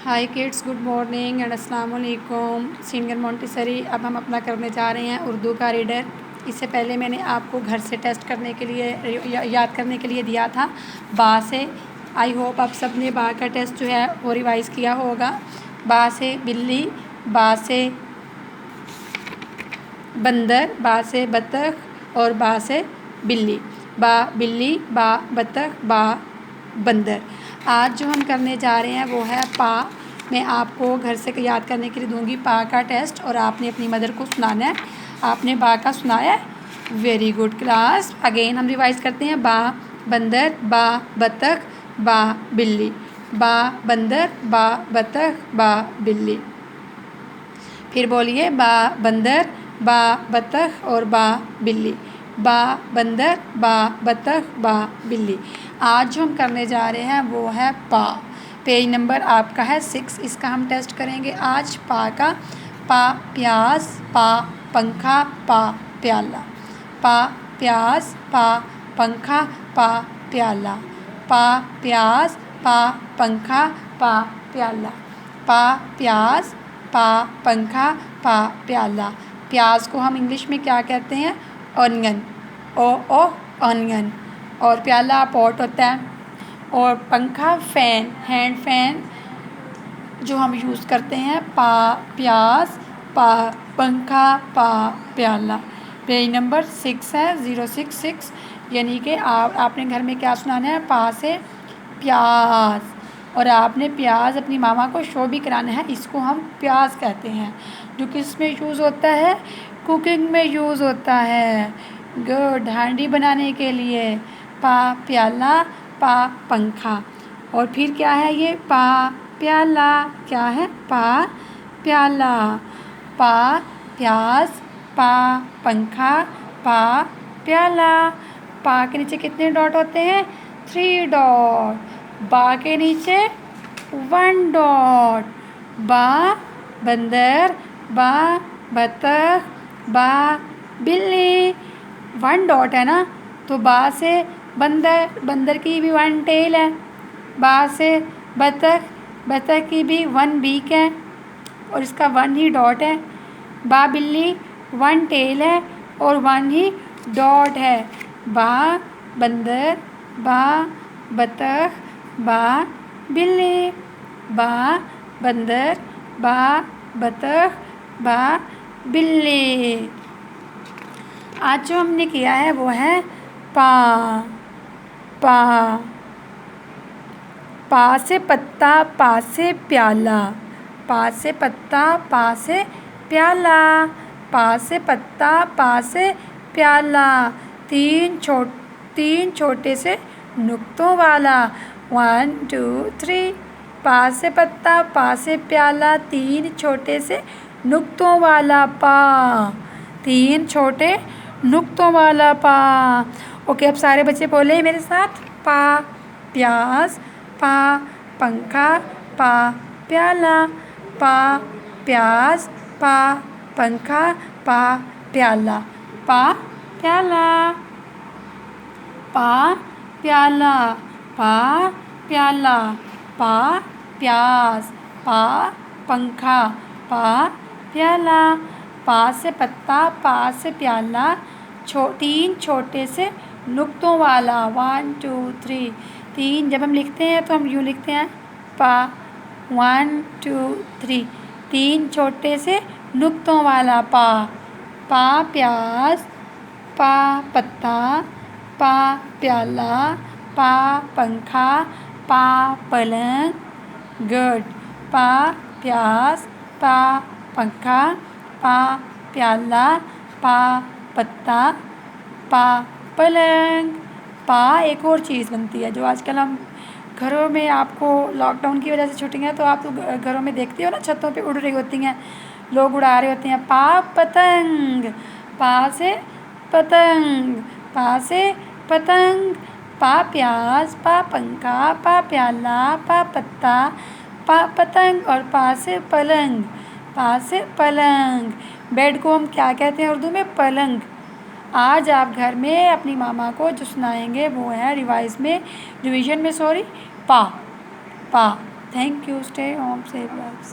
Hi kids, good morning and अस्सलाम वालेकुम। Senior Montessori. अब हम अपना करने जा रहे हैं उर्दू का रीडर। इससे पहले मैंने आपको घर से टेस्ट करने के लिए याद करने के लिए दिया था बा से। आई होप आप सब ने बा का टेस्ट जो है वो रिवाइज़ किया होगा। बा से बिल्ली, बा से बंदर, बा से बतख और बा से बिल्ली। बा बिल्ली, बा बतख, बा बंदर। आज जो हम करने जा रहे हैं वो है पा। मैं आपको घर से याद करने के लिए दूंगी पा का टेस्ट और आपने अपनी मदर को सुनाना है। आपने बा का सुनाया है? Very good class. अगेन हम रिवाइज करते हैं। बा बंदर, बा बतख, बा बिल्ली। बा बंदर, बा बतख, बा बिल्ली। फिर बोलिए, बा बंदर, बा बतख और बा बिल्ली। बा बंदर, बा बतख, बा बिल्ली। आज जो हम करने जा रहे हैं वो है पा। पेज नंबर आपका है 6। इसका हम टेस्ट करेंगे आज पा का। पा प्याज, पा पंखा, पा प्याला। पा प्याज, पा पंखा, पा प्याला। पा प्याज, पा पंखा, पा प्याला। पा प्याज, पा पंखा, पा प्याला। प्याज को हम इंग्लिश में क्या कहते हैं? ऑनियन। ओ ऑनियन। और प्याला पॉट होता है। और पंखा फ़ैन, हैंड फैन जो हम यूज़ करते हैं। पा प्याज, पा पंखा, पा प्याला। पेज नंबर 6 है, 066। यानी कि आपने घर में क्या सुनाना है? पा से प्याज। और आपने प्याज अपनी मामा को शो भी कराना है। इसको हम प्याज कहते हैं, जो किस में यूज़ होता है? कुकिंग में यूज़ होता है। गुड। हांडी बनाने के लिए। पा प्याला, पा पंखा। और फिर क्या है ये? पा प्याला। क्या है? पा प्याला। पा प्याज, पा पंखा, पा प्याला। पा के नीचे कितने डॉट होते हैं? 3 डॉट। बा के नीचे 1 डॉट। बा बंदर, बा बतख, बा बिल्ली। 1 डॉट है ना, तो बा से बंदर, बंदर की भी 1 टेल है। बा से बतख, बतख की भी 1 बीक है और इसका 1 ही डॉट है। बा बिल्ली 1 टेल है और 1 ही डॉट है। बा बंदर, बा बतख, बा बिल्ली। बा बंदर, बा बतख, बा बिल्ली। आज जो हमने किया है वो है पा। पा पा से पत्ता, पा से प्याला। पा से पत्ता, पा से प्याला। पा से पत्ता, पा से प्याला। तीन छोटे से नुक्तों वाला। 1 2 3। पा से पत्ता, पा से प्याला, 3 छोटे से नुक्तों वाला पा। 3 छोटे नुक्तों वाला पा। ओके, अब सारे बच्चे बोले मेरे साथ। पा प्याज, पा पंखा, पा प्याला। पा प्याज, पा पंखा, पा प्याला। पा प्याला। पा प्याला, पा प्याला। पा प्याज, पा पंखा, पा प्याला। पा से पत्ता, पा से प्याला, 3 छोटे से नुक्तों वाला। 1 2 3। 3 जब हम लिखते हैं तो हम यूँ लिखते हैं पा। 1 2 3। 3 छोटे से नुक्तों वाला पा। पा प्याज, पा पत्ता, पा प्याला, पा पंखा, पा पलंग। गुड। पा प्याज, पा पंखा, पा प्याला, पा पत्ता, पा पलंग। पा एक और चीज़ बनती है जो आजकल हम घरों में, आपको लॉकडाउन की वजह से छुट्टियां हैं तो आप तो घरों में देखती हो ना, छतों पे उड़ रही होती हैं, लोग उड़ा रहे होते हैं। पा पतंग। पा से पतंग, पा से पतंग। पा प्याज, पा पंखा, पा प्याला, पा पत्ता, पा पतंग। और पा से पलंग। पा से पलंग। बेड को हम क्या कहते हैं उर्दू में? पलंग। आज आप घर में अपनी मामा को जो सुनाएंगे वो है रिवाइज में, रिवीजन में सॉरी, पा। पा thank you. Stay home, save lives.